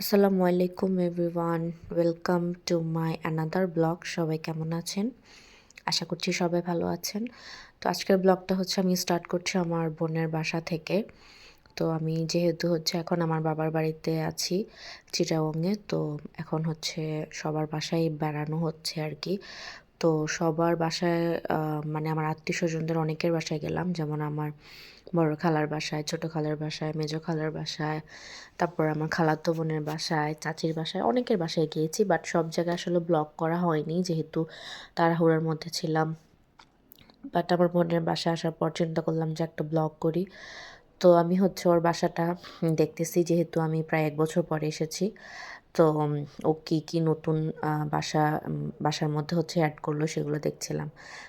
আসসালামু আলাইকুম everyone, welcome to my another blog. সবাই কেমন আছেন? আশা করছি সবাই ভালো আছেন। তো আজকের ব্লগটা হচ্ছে আমি স্টার্ট করছি আমার বোনের বাসা থেকে। তো আমি যেহেতু হচ্ছে এখন আমার বাবার বাড়িতে আছি চিটাগংয়ে, তো এখন হচ্ছে সবার বাসায় বেড়ানো হচ্ছে আর কি। তো সবার বাসায় মানে আমার আত্মীয়স্বজনদের অনেকের বাসায় গেলাম, যেমন আমার বড় খালার বাসায়, ছোট খালার বাসায়, মেজো খালার বাসায়, তারপর আমার খালাতো বোনের বাসায়, চাচির বাসায়, অনেকের বাসায় গিয়েছি। বাট সব জায়গায় আসলে ব্লগ করা হয়নি, যেহেতু তাড়াহুড়োর মধ্যে ছিলাম। বাট আমার বোনের বাসায় আসার পর চিন্তা করলাম যে একটা ব্লগ করি। তো আমি হচ্ছে ওর বাসাটা দেখতেছি, যেহেতু আমি প্রায় 1 বছর পরে এসেছি। তো ও কি নতুন বাসার মধ্যে হচ্ছে অ্যাড করলো সেগুলো দেখছিলাম।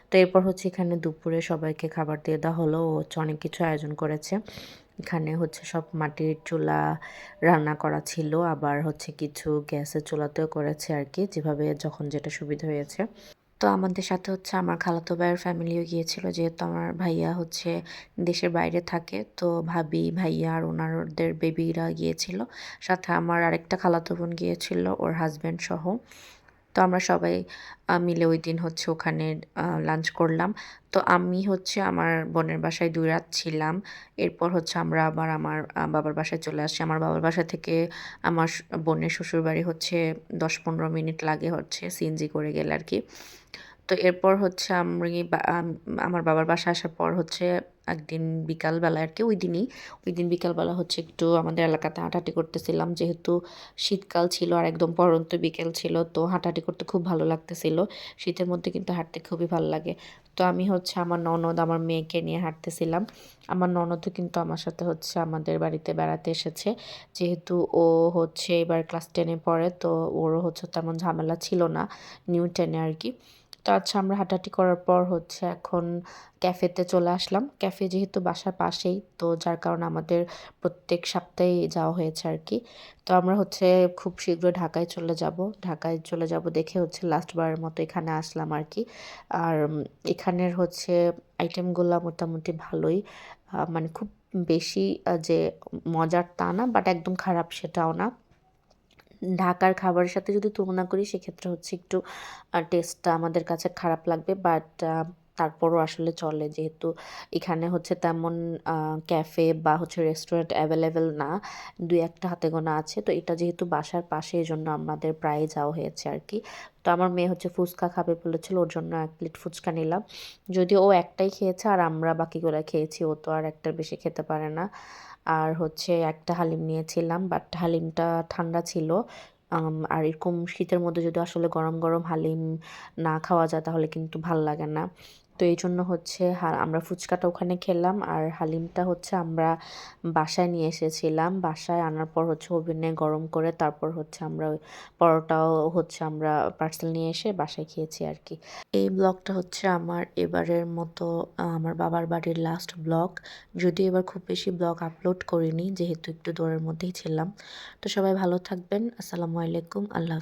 তো এরপর হচ্ছে এখানে দুপুরে সবাইকে খাবার দিয়ে দেওয়া হলো। ও হচ্ছে অনেক কিছু আয়োজন করেছে। এখানে হচ্ছে সব মাটির চুলা রান্না করা ছিল, আবার হচ্ছে কিছু গ্যাসের চুলাতেও করেছে আর কি, যেভাবে যখন যেটা সুবিধা হয়েছে। তো আমাদের সাথে হচ্ছে আমার খালাতো ভাইয়ের ফ্যামিলিও গিয়েছিল, যেহেতু আমার ভাইয়া হচ্ছে দেশের বাইরে থাকে। তো ভাবি, ভাইয়া আর ওনাদের বেবিরা গিয়েছিল। সাথে আমার আরেকটা খালাতো বোন গিয়েছিল, ওর হাজব্যান্ড সহ। তো আমরা সবাই মিলে ওই দিন হচ্ছে ওখানে লাঞ্চ করলাম। তো আমি হচ্ছে আমার বোনের বাসায় 2 রাত ছিলাম। এরপর হচ্ছে আমরা আবার আমার বাবার বাসায় চলে আসি। আমার বাবার বাসা থেকে আমার বোনের শ্বশুরবাড়ি হচ্ছে 10-15 মিনিট লাগে হচ্ছে সিএনজি করে গেলে আর কি। তো এরপর হচ্ছে আমার বাবার বাসায় আসার পর হচ্ছে একদিন বিকালবেলা আর কি, ওই দিন বিকালবেলা হচ্ছে একটু আমাদের এলাকাতে হাঁটাহাঁটি করতেছিলাম, যেহেতু শীতকাল ছিল আর একদম পড়ন্ত বিকেল ছিল। তো হাঁটাহাঁটি করতে খুব ভালো লাগতেছিল। শীতের মধ্যে কিন্তু হাঁটতে খুবই ভালো লাগে। তো আমি হচ্ছে আমার ননদ, আমার মেয়েকে নিয়ে হাঁটতেছিলাম। আমার ননদও কিন্তু আমার সাথে হচ্ছে আমাদের বাড়িতে বেড়াতে এসেছে, যেহেতু ও হচ্ছে এবার ক্লাস 10-এ পড়ে। তো ওরও হচ্ছে তেমন ঝামেলা ছিল না নিউ 10-এ আর কি। তো আচ্ছা, আমরা হাঁটাহাঁটি করার পর হচ্ছে এখন ক্যাফেতে চলে আসলাম। ক্যাফে যেহেতু বাসার পাশেই, তো যার কারণে আমাদের প্রত্যেক সপ্তাহেই যাওয়া হয়েছে আর কি। তো আমরা হচ্ছে খুব শীঘ্রই ঢাকায় চলে যাব দেখে হচ্ছে লাস্ট বারের মতো এখানে আসলাম আর কি। আর এখানের হচ্ছে আইটেমগুলো মোটামুটি ভালোই, মানে খুব বেশি যে মজার তা না, বাট একদম খারাপ সেটাও না। ঢাকার খাবারের সাথে যদি তুলনা করি সেক্ষেত্রে হচ্ছে একটু টেস্টটা আমাদের কাছে খারাপ লাগবে, বাট তারপরও আসলে চলে, যেহেতু এখানে হচ্ছে তেমন ক্যাফে বা হচ্ছে রেস্টুরেন্ট অ্যাভেলেবেল না, 2-1টা হাতে গোনা আছে। তো এটা যেহেতু বাসার পাশে, এই জন্য আমাদের প্রায় যাওয়া হয়েছে আর কি। তো আমার মেয়ে হচ্ছে ফুচকা খাবে বলেছিল, ওর জন্য 1 প্লেট ফুচকা নিলাম। যদিও ও একটাই খেয়েছে আর আমরা বাকিগুলো খেয়েছি, ও তো আর একটার বেশি খেতে পারে না। আর হচ্ছে একটা হালিম নিয়েছিলাম, বাট হালিমটা ঠান্ডা ছিল। আর এরকম শীতের মধ্যে যদি আসলে গরম গরম হালিম না খাওয়া যায় তাহলে কিন্তু ভাল লাগে না। তো এই জন্য হচ্ছে আমরা ফুচকাটা ওখানে খেলাম, আর হালিমটা হচ্ছে আমরা বাসায় নিয়ে এসেছিলাম। বাসায় আনার পর হচ্ছে ওভেনে গরম করে তারপর হচ্ছে আমরা ওই পরোটাও হচ্ছে আমরা পার্সেল নিয়ে এসে বাসায় খেয়েছি আর কি। এই ব্লগটা হচ্ছে আমার এবারের মতো আমার বাবার বাড়ির লাস্ট ব্লগ। যদিও এবার খুব বেশি ব্লগ আপলোড করিনি, যেহেতু একটু দূরের মধ্যেই ছিলাম। তো সবাই ভালো থাকবেন। আসসালামু আলাইকুম। আল্লাহ হাফেজ।